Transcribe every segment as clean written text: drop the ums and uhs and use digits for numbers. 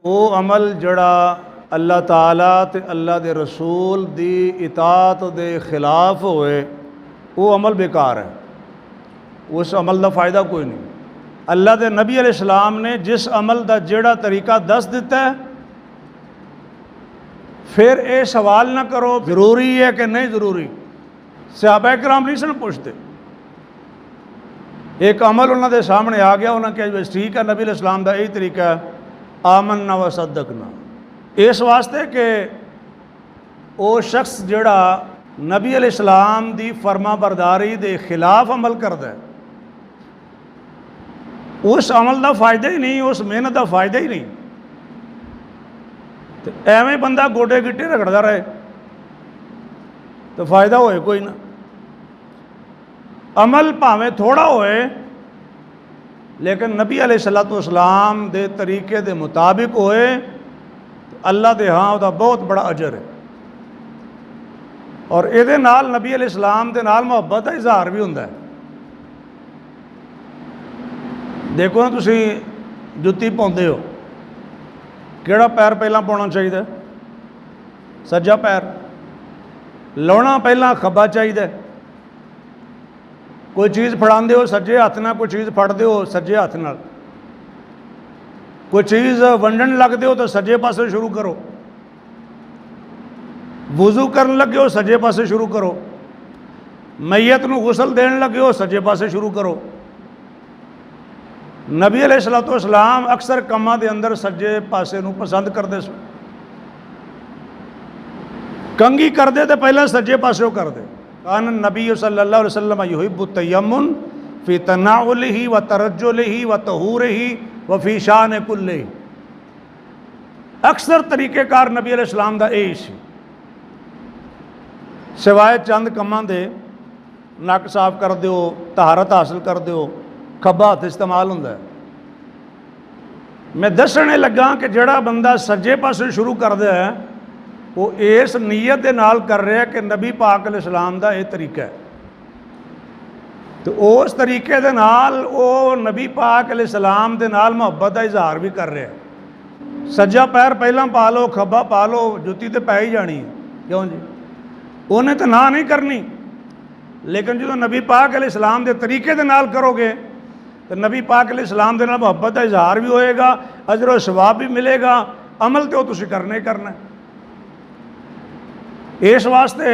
वो अमल जड़ा अल्लाह ताला ते अल्लाह दे रसूल दी इताअत दे खिलाफ होए वो अमल बेकार है। उस अमल का फ़ायदा कोई नहीं। अल्लाह के नबी अलैहिस्सलाम ने जिस अमल का जेड़ा तरीका दस दिता है, फिर ये सवाल ना करो ज़रूरी है कि नहीं ज़रूरी। सहाबा कराम नहीं सन पूछते। एक अमल उन्होंने सामने आ गया, उन्होंने कहा बस ठीक है, नबी अलैहिस्सलाम का यही तरीका है, आमन्ना व सद्दक़ना। इस वास्ते कि वो शख्स जिहड़ा नबी अलैहिस्सलाम दी फरमा बरदारी दे खिलाफ अमल करता है, उस अमल का फायदा ही नहीं, उस मेहनत का फायदा ही नहीं। तो एवें बंदा गोडे गिट्टे रगड़ता रहे तो फायदा होए कोई ना। अमल भावें थोड़ा होए लेकिन नबी अलैहिस्सलाम दे तरीके दे मुताबिक होए तो अल्लाह दे हाँ उसका बहुत बड़ा अजर है। और ये नाल नबी अलैहिस्सलाम दे नाल मुहब्बत का इजहार भी होंदा है। देखो ना, तुसी जुत्ती पाउंदे हो, किहड़ा पैर पहला पाउणा चाहिए? सज्जा पैर। लाउणा पहला खब्बा चाहिए। कोई चीज़ फड़ाते हो सज्जे हथ नाल, कोई चीज़ फड़ते हो सज्जे हथ नाल। कोई चीज़ वंडन लगते हो तो सज्जे पासे शुरू करो। वुजू करन लगे हो सज्जे पासे शुरू करो। मैयत नूं गुसल देन लगे हो सज्जे पासे शुरू करो। नबी अलैहिस्सलाम अक्सर कामां दे अंदर सज्जे पासे नूं पसंद करते सन। कंघी करते तो पहले सज्जे पासों करते। कान नबी सल्लल्लाहु अलैहि वसल्लम युहिब्बु तयम्मुन फी तनाउलिही व तरज्जुलिही व तहूरिही व फी शान कुल्लिही। अक्सर तरीक़ेकार नबी अलैहिस्सलाम दा यही सी, सिवाय चंद कामां दे, नक साफ कर दो, तहारत हासिल कर दो, खब्बा हथ इस्तेमाल होंदा है। मैं दसने लगा कि जड़ा बंदा सज्जे पासे शुरू करता है वो इस नीयत के नाल कर रहा है कि नबी पाक अलैहिस्सलाम दा ये तरीका है। तो उस तरीके दे नाल वो नबी पाक अलैहिस्सलाम दे नाल मुहब्बत का इजहार भी कर रहा है। सज्जा पैर पहला पा लो, खब्बा पा लो, जुत्ती तो पै ही जानी है, क्यों जी? उन्हें तो ना नहीं करनी, लेकिन जो नबी पाक अलैहिस्सलाम दे तरीके दे नाल करोगे तो नबी पाक अलैहिस्सलाम दे नाल मुहब्बत का इजहार भी होएगा, अजर व सवाब भी मिलेगा, अमल तो तुसीं करना ही करना है। इस वास्ते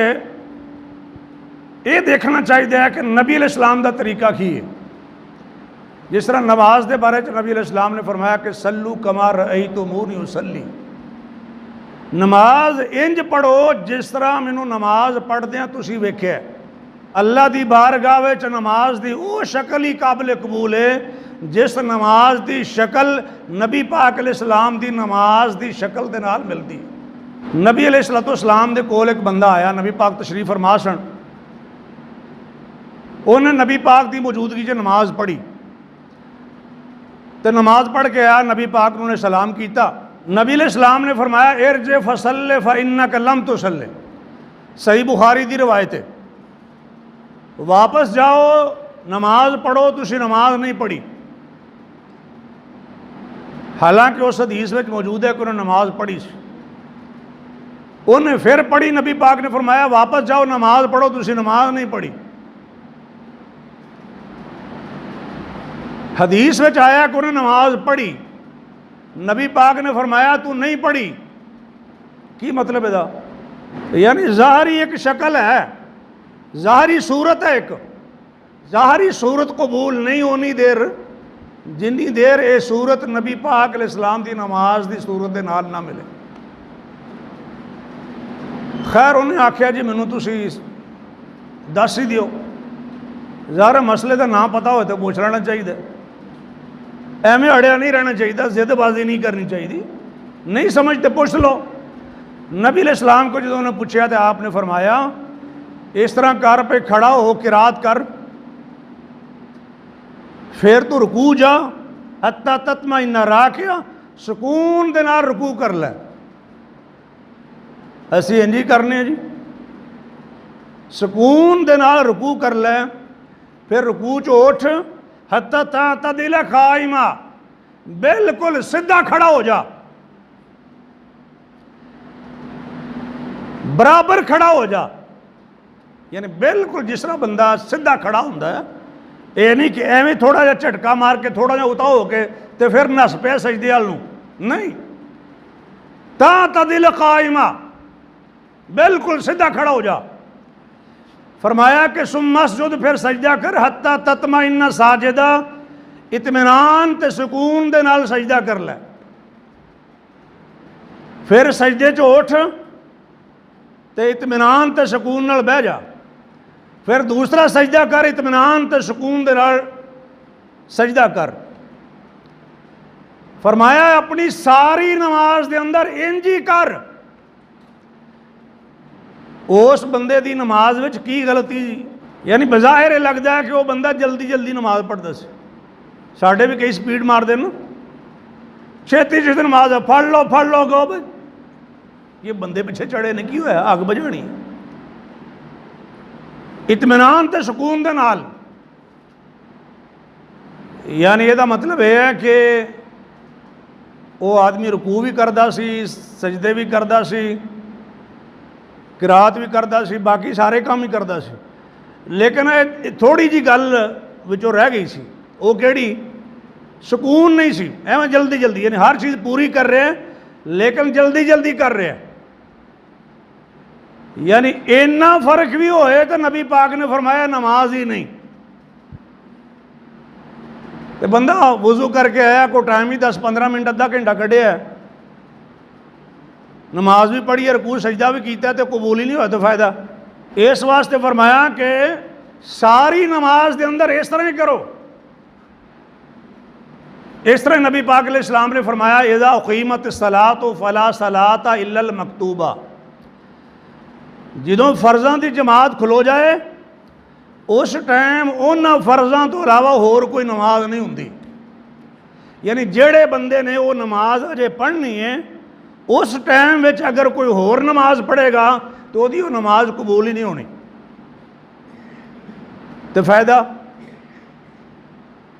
ये देखना चाहिए कि नबी अलैहिस्सलाम का तरीका की है। जिस तरह नमाज के बारे में नबी अलैहिस्सलाम ने फरमाया कि सल्लू कमा रअयतुमूनी उसल्ली। नमाज इंज पढ़ो जिस तरह मैनू नमाज पढ़दे तुसीं वेख्या। अल्लाह की बारगाह विच नमाज की वो शक्ल ही काबिल कबूल है जिस नमाज की शक्ल नबी पाक अलैहिस्सलाम की नमाज की शक्ल के नाल मिलती है। नबी अलैहिस्सलाम दे कोल एक बंदा आया, नबी पाक तशरीफ फरमा सन। उन्हें नबी पाक की मौजूदगी च नमाज पढ़ी तो नमाज पढ़ के आया, नबी पाक ने सलाम किया। नबी अलैहिस्सलाम ने फरमाया इरजे फसल्ले फ़इन्नका लम तुसल्ले। सही बुखारी की रवायत है, वापस जाओ नमाज पढ़ो, तुसी नमाज नहीं पढ़ी। हालांकि उस हदीस में मौजूद है कि उन्हें नमाज पढ़ी। उन्हें फिर पढ़ी, नबी पाक ने फरमाया वापस जाओ नमाज पढ़ो, तुसी नमाज नहीं पढ़ी। हदीस में आया कि उन्हें नमाज पढ़ी, नबी पाक ने फरमाया तू नहीं पढ़ी। की मतलब है? यानी ज़ाहरी एक शक्ल है, ज़ाहरी सूरत है, एक ज़ाहरी सूरत कबूल नहीं होनी देर जिन्नी देर ये सूरत नबी पाक अलैहिस्सलाम की नमाज की सूरत के नाल ना मिले। खैर उन्हें आख्या जी मैनू तुसी दस ही दियो। ज़ाहिर मसले का ना पता हो तो पूछ लेना चाहिए, एवें अड़िया नहीं रहना चाहिए, जिदबाजी नहीं करनी चाहिए। नहीं समझते पूछ लो। नबी अलैहिस्सलाम को जो उन्होंने पूछा तो आपने फरमाया इस तरह कर पे खड़ा हो किरात कर, फिर तू रुकू जा, हत्ता तत्मइन्ना राकिया, सुकून दे नाल रुकू कर ले। असी इंज ही करने जी, सुकून दे नाल रुकू कर ले, फिर रुकू च उठ, हत्ता तदिल काइमा, बिल्कुल सीधा खड़ा हो जा। बराबर खड़ा हो जा, यानी बिल्कुल जिस तरह बंदा सीधा खड़ा होंदा है, ये नहीं कि एवं थोड़ा जहा झटका मार के थोड़ा जहा उता हो के तो फिर नस पे सजदे वाल नूं, नहीं, तदिल कायमा, बिल्कुल सीधा खड़ा हो जा। फरमाया कि सुम्मस्जुद, फिर सजदा कर, हत्ता तत्मा साजिदा, इत्मीनान ते सुकून दे नाल सजदा कर लै। फिर सजदे च उठ ते इत्मीनान ते सुकून नाल बह जा। फिर दूसरा सजदा कर, इत्मीनान ते सुकून दे नाल सजदा कर। फरमाया अपनी सारी नमाज दे अंदर इंज ही कर। उस बंदे दी नमाज विच की गलती, यानी बज़ाहिर लगता है कि वह बंदा जल्दी जल्दी नमाज पढ़ता सी। साढ़े भी कई स्पीड मारते ना, छेती छेती नमाज है, फड़ लो गो भाई, ये बंदे पिछे चढ़े ने की होया, अग बजानी। इत्मीनान ते सुकून दे नाल, यानी यदा मतलब यह है कि वो आदमी रुकू भी करता सी, सजदे भी करता सी, किरात भी करता सी, बाकी सारे काम ही करता सी, लेकिन थोड़ी जी गल विचों रह गई सी। वो केड़ी? सुकून नहीं सी, एवं जल्दी जल्दी, यानी हर चीज़ पूरी कर रहे हैं लेकिन जल्दी जल्दी कर रहे हैं। यानी इन्ना फर्क भी होए तो नबी पाक ने फरमाया नमाज ही नहीं। तो बंदा वजू करके आया, कोई टाइम ही 10-15 मिनट अद्धा घंटा कढ़िया है, नमाज भी पढ़ी है, रकू सजदा भी किया, तो कबूल ही नहीं हुआ तो फायदा। इस वास्ते फरमाया कि सारी नमाज के अंदर इस तरह ही करो। इस तरह नबी पाक अलैहिस्सलाम ने फरमाया, इज़ा उक़ीमत सलातो फला सलाता इल्लल मकतूबा, जदों फर्जां की जमात खलो जाए उस टाइम उन्हां फर्जां तो इलावा होर कोई नमाज नहीं हुंदी। यानी जेड़े बंदे ने वो नमाज अजे पढ़नी है, उस टाइम में अगर कोई होर नमाज पढ़ेगा तो वही वो नमाज कबूल ही नहीं होनी। तो फायदा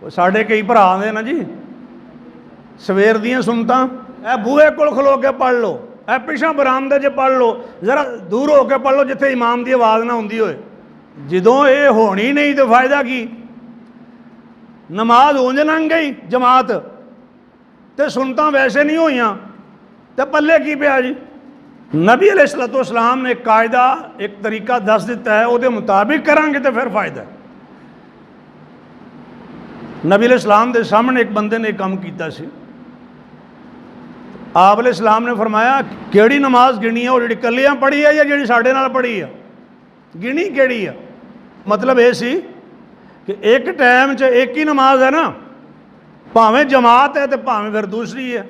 साढ़े कई भरा आते ना जी, सवेर दियां सुनतां ए बूहे कोल खलो के पढ़ लो, ए पिछा बरामदे च पढ़ लो, जरा दूर हो के पढ़ लो जिथे इमाम की आवाज़ ना आती होए। जदों ये होनी नहीं तो फायदा की? नमाज उंज लंघ गई जमात तो सुनतां वैसे नहीं होइयां तो पल्ले की पिया जी। नबी अलैहिस्सलाम ने एक कायदा, एक तरीका दस दिता है, वो मुताबिक करांगे तो फिर फायदा है। नबी अलैहिस्सलाम के सामने एक बंदे ने एक काम किया सी, आप अलैहिस्सलाम ने फरमाया केड़ी नमाज गिनी है, वो जी कलियां पढ़ी है या जी साढ़े नाल पढ़ी है, गिनी केड़ी है? मतलब ये सी कि एक टाइम च एक ही नमाज है ना, भावें जमात है तो भावें फिर दूसरी है,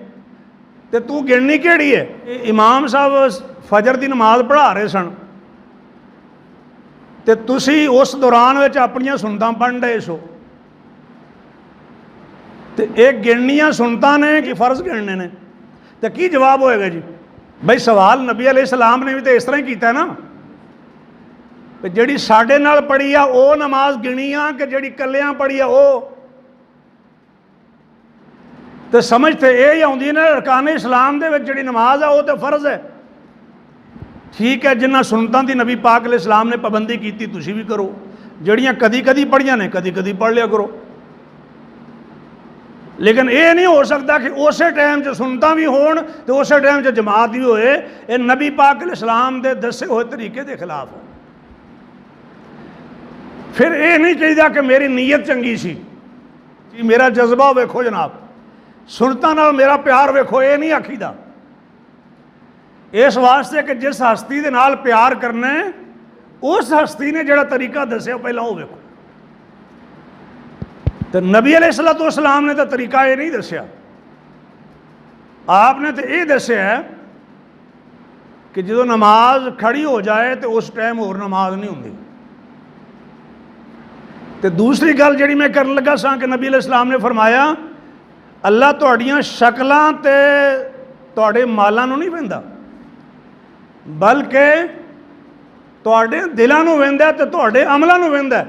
तो तू गिननी केड़ी है? इमाम साहब फजर की नमाज पढ़ा रहे सन तो तुसी उस दौरान में अपनियां सुनतां पढ़ रहे सो, तो एक गिननियां सुनतां ने कि फर्ज गिनने ने, तो की जवाब होएगा जी? भाई सवाल नबी अलैहिस्सलाम ने भी तो इस तरह ही किया ना, तो जिहड़ी साडे नाल पढ़ी आ वो नमाज गिनी आ कि जिहड़ी कल्लियां पढ़ी आ वो? तो समझ तो यही आउंदी ना, अरकान इस्लाम दे विच जिहड़ी नमाज है वो तो फर्ज है। ठीक है, जिन्हां सुनतां दी नबी पाक अलैहिस्सलाम ने पाबंदी की तुसीं भी करो, जिहड़ियां कदी कदी पढ़ियां ने कदी कदी पढ़ लिया करो, लेकिन ये नहीं हो सकता कि उस टाइम च सुनता भी होण तो उस टाइम च जमात भी होए। ये नबी पाक अलैहिस्सलाम दे दसे हुए तरीके के खिलाफ है। फिर ये नहीं चाहिए कि मेरी नीयत चंगी सी, कि मेरा जज्बा वेखो जनाब, सुनता नाल मेरा प्यार वेखो, ये नहीं आखीदा। इस वास्ते कि जिस हस्ती दे नाल प्यार करना है उस हस्ती ने जिहड़ा तरीका दस्या पहला वो वेखो। तो नबी अलैहिस्सलाम ने तो तरीका ये नहीं दस्या, आपने तो ये दस्या है कि जो नमाज खड़ी हो जाए तो उस टाइम होर नमाज नहीं होंदी। तो दूसरी गल जिहड़ी मैं करन लगा सा कि नबी अलैहिस्सलाम ने फरमाया अल्लाह तुहाड़ियां शक्लां ते तुहाडे मालां नूं नहीं वेंदा, बल्कि तुहाडे दिलां नूं वेंदा ते तुहाडे अमलां नूं वेंदा।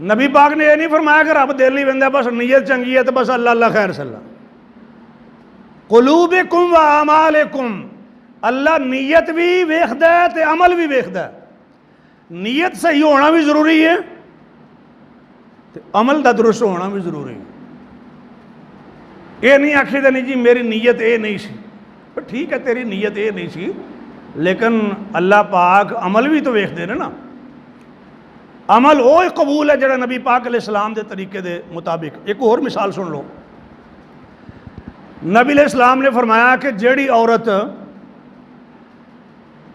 नबी पाक ने यह नहीं फरमाया कि रब दिल ही वेंदा, बस नीयत चंगी है तो बस अल्लाह अल्लाह खैर सल्ला। कुलूबिकुम व आमालिकुम, अल्लाह नीयत भी वेखदा है ते अमल भी वेखदा है। नीयत सही होना भी जरूरी है ते अमल का दुरुस्त होना भी जरूरी है। ये नहीं आखीदा नहीं जी मेरी नीयत ये नहीं सी, पर ठीक है तेरी नीयत ये नहीं सी, लेकिन अल्लाह पाक अमल भी तो वेखते हैं ना। अमल वो कबूल है जो नबी पाक अलैहिस्सलाम के तरीके के मुताबिक। एक और मिसाल सुन लो, नबी अलैहिस्सलाम ने फरमाया कि जेड़ी औरत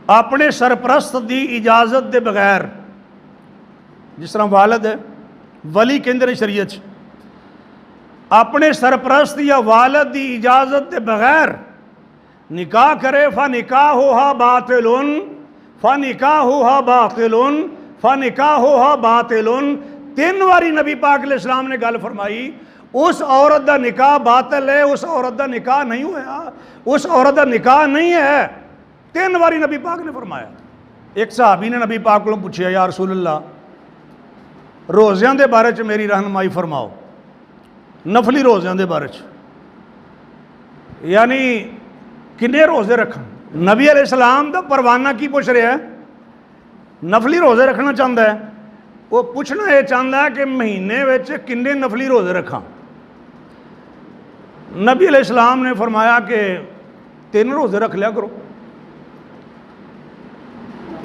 अपने सरप्रस्त की इजाजत के बगैर, जिस तरह वालद है वली कहते शरीयत, अपने सरप्रस्त या वालद की इजाजत के बगैर निकाह करे फा निकाह होहा बातिलुन, फा निकाह होहा बातिलुन, फा निकाह होहा बातिलुन। 3 बारी नबी पाक अलैहिस्सलाम ने गल फरमाई, उस औरत का निकाह बातिल है, उस औरत का निकाह नहीं होया, उस औरत का निकाह नहीं है। 3 बारी नबी पाक ने फरमाया। एक सहाबी ने नबी पाक को पूछा, या रसूल अल्लाह रोज़ियां के बारे च मेरी रहनुमाई फरमाओ, नफली रोज़ियां के बारे च, यानी किन्ने रोज़े रखन। नबी अलैहिस्सलाम का परवाना की पूछ रहा है, नफली रोज़े रखना चाहता है। वो पूछना यह चाहता है कि महीने में किन्ने नफली रोज़े रखा। नबी अलैहिस्सलाम ने फरमाया कि 3 रोज़े रख लिया करो,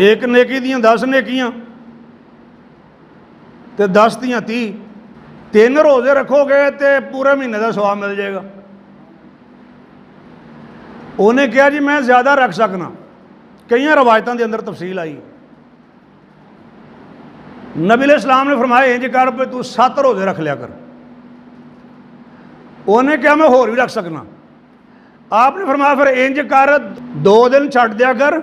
एक नेकी दियाँ 10 नेकियां ते 10 दियाँ 30। 3 रोज़े रखोगे तो पूरे महीने का सवाब मिल जाएगा। उन्हें कहा जी मैं ज़्यादा रख सकना, कई रवायतों के अंदर तफसील आई। नबी अलैहिस्सलाम ने फरमाया इंज कर पे तू 7 रोज़े रख लिया कर। उन्हें कहा मैं होर भी रख सकना। आपने फरमाया फिर इंज कर 2 दिन छड़ दिया कर,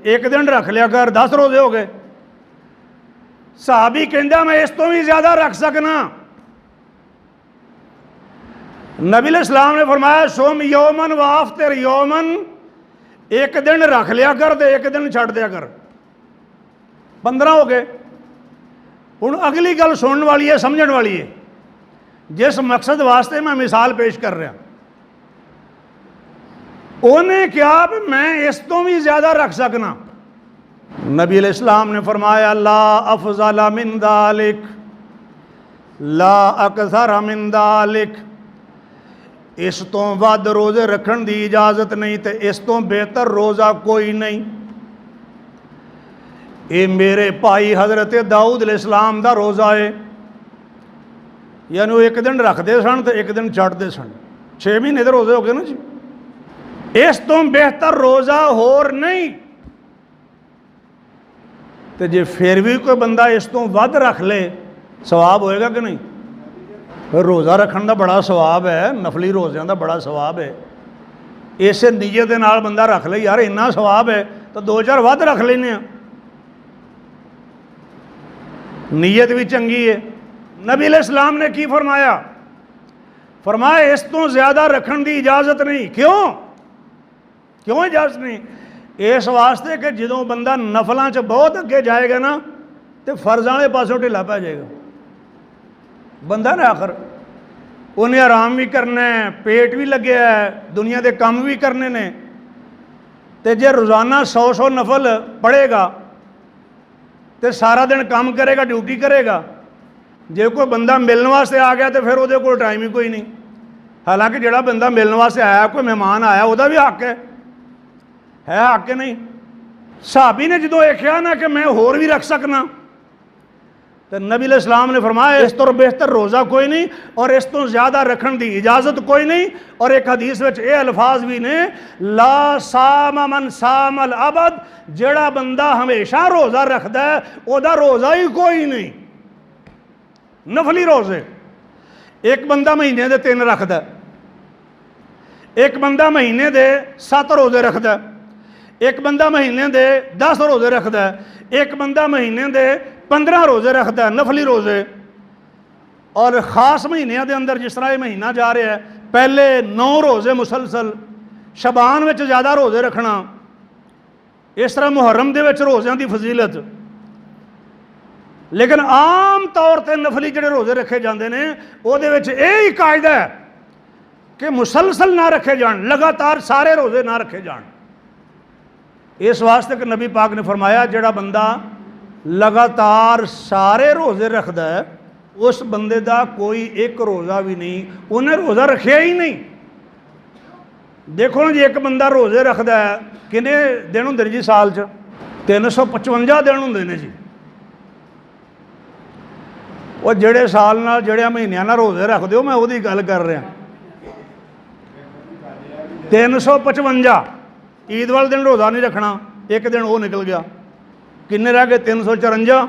1 दिन रख लिया कर, 10 रोज़े हो गए। सहाबी कहता मैं इस तो भी ज़्यादा रख सकना। नबी अलैहिस्सलाम ने फरमाया सोम यौमन वाफ्तिर यौमन, 1 दिन रख लिया कर तो 1 दिन छड़ दिया कर, 15 हो गए। हुण अगली गल सुनने वाली है, समझण वाली है। जिस मकसद वास्ते मैं मिसाल पेश कर रहा, उन्हें क्या मैं इस तो भी ज़्यादा रख सकना। नबी अलैहिस्सलाम ने फरमाया ला अफज़ल मिन दालिक, ला अकसर मिन दालिक, इस तो वध रोज़े रखने की इजाज़त नहीं तो इस तो बेहतर रोज़ा कोई नहीं। ये मेरे भाई हज़रत दाऊद अलैहिस्सलाम का रोज़ा है, यानी वो 1 दिन रखते सन तो 1 दिन छड्डते सन। 6 महीने के रोज़े हो गए ना जी। इस तो बेहतर रोज़ा होर नहीं। तो जे फिर भी कोई बंदा इस तो वध रख ले, सवाब होएगा कि नहीं? रोज़ा रखने का बड़ा सवाब है, नफली रोज़ियां का बड़ा सवाब है। इस नीयत के नाल बंदा रख ले, यार इन्ना सवाब है तो 2-4 वध रख लेने। नीयत भी चंगी है। नबी अलैहिस्सलाम ने की फरमाया? फरमाया इस तो ज़्यादा रखने की इजाज़त नहीं। क्यों इजाज़त नहीं? इस वास्ते कि जो बंदा नफलों च बहुत अगे जाएगा ना तो फर्जां वाले पासों ढिला पै जाएगा। बंदा ना आखिर उन्हें आराम भी करना है, पेट भी लगे है, दुनिया के काम भी करने ने, तो जे रोज़ाना 100 नफल पढ़ेगा तो सारा दिन काम करेगा, ड्यूटी करेगा। जे कोई बंदा मिलने वास्ते आ गया तो फिर वो कोल टाइम ही कोई नहीं। हालांकि जोड़ा बंदा मिलने वास्ते आया, कोई मेहमान आया, वह भी हक है हक है नहीं। सहाबी ने जो देखा ना कि मैं होर भी रख सकना, तो नबी अलैहिस्सलाम ने फरमाया इस तो बेहतर रोज़ा कोई नहीं और इस तो ज़्यादा रखने की इजाज़त कोई नहीं। और एक हदीस में ये अल्फाज भी ने ला साम मन सामल अबद, जेड़ा बंदा हमेशा रोज़ा रखता है ओदा रोज़ा ही कोई नहीं। नफली रोज़े एक बंदा महीने दे 3 रखता है, एक बंदा महीने दे 7 रोज़े रखता है, एक बंदा महीने दे 10 रोज़े रखता है, एक बंदा महीने दे 15 रोज़े रखता है नफली रोज़े। और ख़ास महीनों के अंदर जिस तरह ये महीना जा रहा है, पहले 9 रोज़े मुसलसल, शबान में ज़्यादा रोज़े रखना, इस तरह मुहर्रम के रोज़ियां की फजीलत। लेकिन आम तौर पर नफली जोड़े रोज़े रखे जाते हैं उहदे विच यही कायदा है कि मुसलसल ना रखे जान, लगातार सारे रोज़े ना रखे जान। इस वास्ते कि नबी पाक ने फरमाया जिहड़ा बंदा लगातार सारे रोज़े रखता है उस बंदे का कोई एक रोज़ा भी नहीं, उन्हें रोज़ा रखिया ही नहीं। देखो ना जी, एक बंदा रोज़े रखता है, किन्ने दिन होंगे जी साल च? 355 दिन होंगे ने जी। वो जेड़े साल नाल जेड़े महीनों नाल रोज़े रखते हो, मैं वही गल कर रहा। 355 ईद वाले दिन रोज़ा नहीं रखना, एक दिन वो निकल गया, किन्ने रह गए? 354।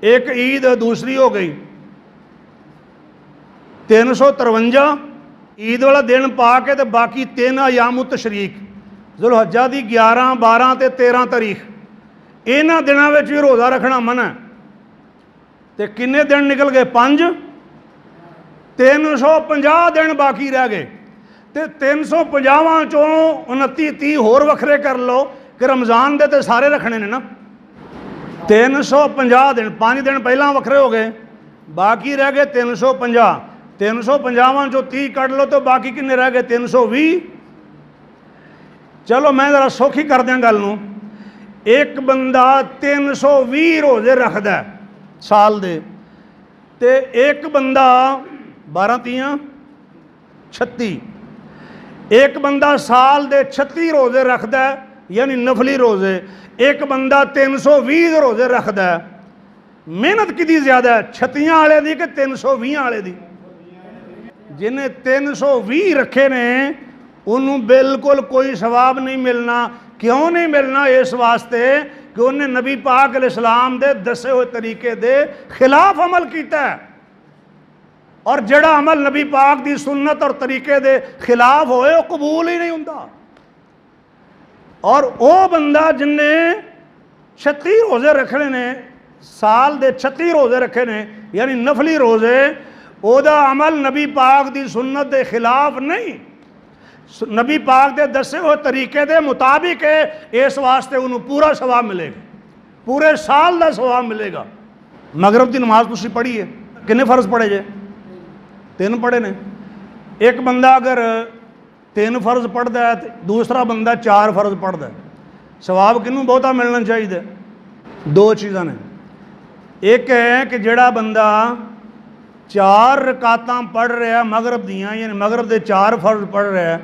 एक ईद दूसरी हो गई 353, ईद वाला दिन पा के, तो बाकी 3 अयाम तशरीक, जुलहज्जा की 11, 12 ते 13 तारीख, इन्होंने दिनों में भी रोज़ा रखना मन है। तो किन्ने दिन निकल गए? 5। 350 दिन बाकी रह गए। तो 350 चों 29 30 होर वखरे कर लो कि रमज़ान दे तो सारे रखने ने ना। 350 दिन, 5 दिन पहला वखरे हो गए, बाकी रह गए 350। 350 चो 30 कट लो तो बाकी किन्ने रह गए? 320। चलो मैं जरा सौखी कर दें गल नूं। एक बंदा 320 रोज़े रखता है साल दे, ते एक बंदा 12 30 36, एक बंदा साल दे 36 रोज़े रखता है, यानी नफली रोज़े। एक बंदा 320 रोज़े रखता है। मेहनत कितनी ज़्यादा है, 36 वाले की कि 320 वाले की? जिन्हें 320 रखे ने उन्होंने बिल्कुल कोई सवाब नहीं मिलना। क्यों नहीं मिलना? इस वास्ते कि उन्हें नबी पाक अलैहिस्सलाम दे दसे हुए तरीके दे खिलाफ अमल किया है, और जड़ा अमल नबी पाक की सुन्नत और तरीके दे खिलाफ होए वो कबूल ही नहीं होता। और वो बंदा जिन्हें 36 रोज़े रखने ने, साल दे 36 रोज़े रखे ने, यानी नफली रोज़े, ओदा अमल नबी पाक की सुन्नत के खिलाफ नहीं, नबी पाक के दसे हुए तरीके के मुताबिक है। इस वास्ते उन्होंने पूरा सवाब मिलेगा, पूरे साल का सवाब मिलेगा। मगरब की नमाज तुसी पढ़ी है, किन्ने फर्ज पढ़े जे? 3 पढ़े ने। एक बंदा अगर 3 फर्ज पढ़ता है तो दूसरा बंदा 4 फर्ज पढ़ता है, सवाब किनू बहुता मिलना चाहिए? 2 चीज़ां ने। एक है कि जड़ा बंदा 4 रकातां पढ़ रहा मगरब दियाँ, यानी मगरब के 4 फर्ज पढ़ रहा है,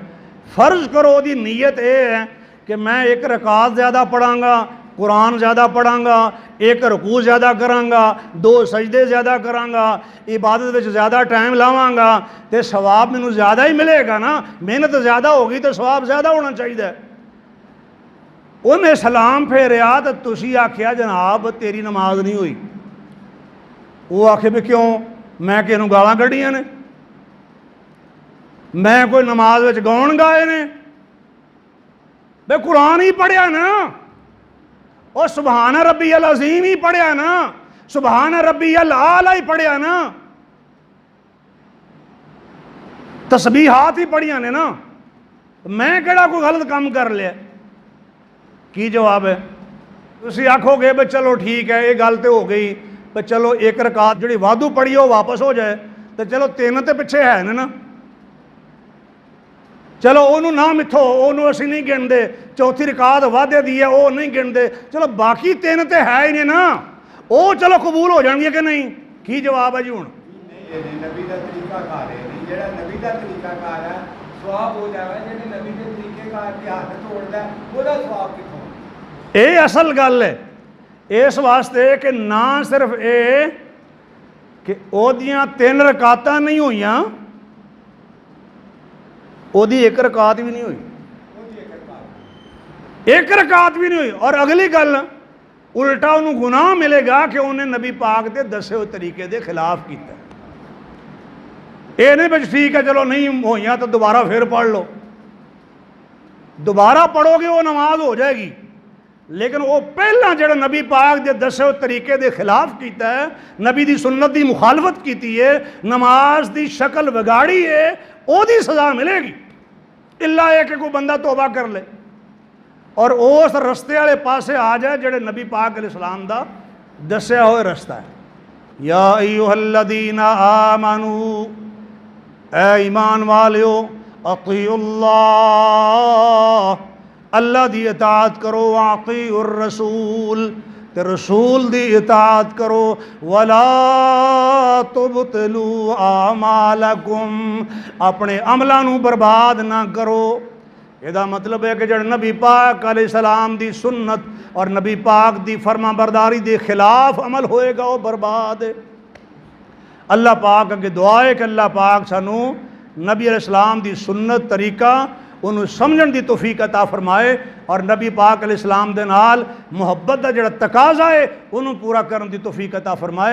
फर्ज करो उसकी नीयत यह है कि मैं 1 रकात ज़्यादा पढ़ांगा, कुरान ज़्यादा पढ़ांगा, 1 रुकू ज़्यादा करांगा, 2 सजदे ज़्यादा करांगा, इबादत में ज़्यादा टाइम लावांगा, तो सवाब मैनू ज़्यादा ही मिलेगा ना। मेहनत ज़्यादा होगी तो सवाब ज़्यादा होना चाहिए। उन्हें सलाम फेरिया तो तुसी आख्या जनाब तेरी नमाज नहीं हुई। वो आखे भी क्यों? मैं किनू गालां कढ़ियां ने? मैं कोई नमाज विच गौण गाए ने? बे कुरान ही पढ़िया ना, और सुबहान रब्बी अल अज़ीम ही पढ़िया ना, सुबहान रब्बी अल आला ही पढ़िया ना, तस्बीहात ही पढ़िया ने ना। मैं केड़ा कोई गलत काम कर लिया? की जवाब है? तुसी आखोगे भाई चलो ठीक है ये गल तो हो गई, भाई चलो 1 रकात जी वाधू पढ़ी हो वापस हो जाए, तो चलो 3 तो पिछे है ना, चलो ओनू ना मिथो, ओनू असी नहीं गिनते, 4थी रकात वाधे दी है वो नहीं गिनते, चलो बाकी 3 तो है ही नहीं ना, वो चलो कबूल हो जाएंगे कि नहीं? की जवाब है जी? हूँ नबी का तरीकाकार है, जेड़ा नबी का तरीकाकार है सवाब हो जाएगा, जेड़े नबी के तरीकेकार की हाथ तोड़दा है ओदा सवाब किथों? ये असल गल है। इस वास्ते कि ना सिर्फ ये कि ओदियां 3 रकातां नहीं हुईयां, ओदी 1 रकात भी नहीं हुई, 1 रकात भी नहीं हुई। और अगली गल उल्टा उन्होंने गुनाह मिलेगा कि उन्हें नबी पाक के दसे हुए तरीके के खिलाफ किया। ये नहीं बस ठीक है चलो नहीं हुई तो दोबारा फिर पढ़ लो, दोबारा पढ़ोगे वो नमाज हो जाएगी, लेकिन वो पहला जो नबी पाक के दसे हुए तरीके के खिलाफ किया है, नबी की सुन्नत की मुखालफत की है, नमाज की शक्ल बिगाड़ी है, ओदी सज़ा मिलेगी। इला है कि कोई बंदा तौबा कर ले और उस रस्ते वाले पासे आ जाए जेड़े नबी पाक अलैहिस्सलाम दा दस्या हुआ रस्ता है। या अय्युहल्लज़ीना आमनू, ऐ ईमान वालियो, अतीउल्लाह, अल्लाह दी इताअत करो, वाक़ीउर रसूल ते रसूल दी इताअत करो, वला तुबतिलू आमालकुम अपने अमलों नू बर्बाद ना करो। ਇਹਦਾ मतलब है कि जो नबी पाक अलैहिस्सलाम दी सुन्नत और नबी पाक दी फरमाबरदारी के खिलाफ अमल होएगा वो बर्बाद है। अल्लाह पाक अगे दुआ है कि अल्लाह पाक सानू नबी अलैहिस्सलाम दी सुन्नत तरीका उन्होंने समझण दी तौफीक अता फरमाए और नबी पाक अलैहिस्सलाम दे नाल मुहब्बत दा जिहड़ा तकाजा है उन्होंने पूरा करन दी तौफीक अता फरमाए।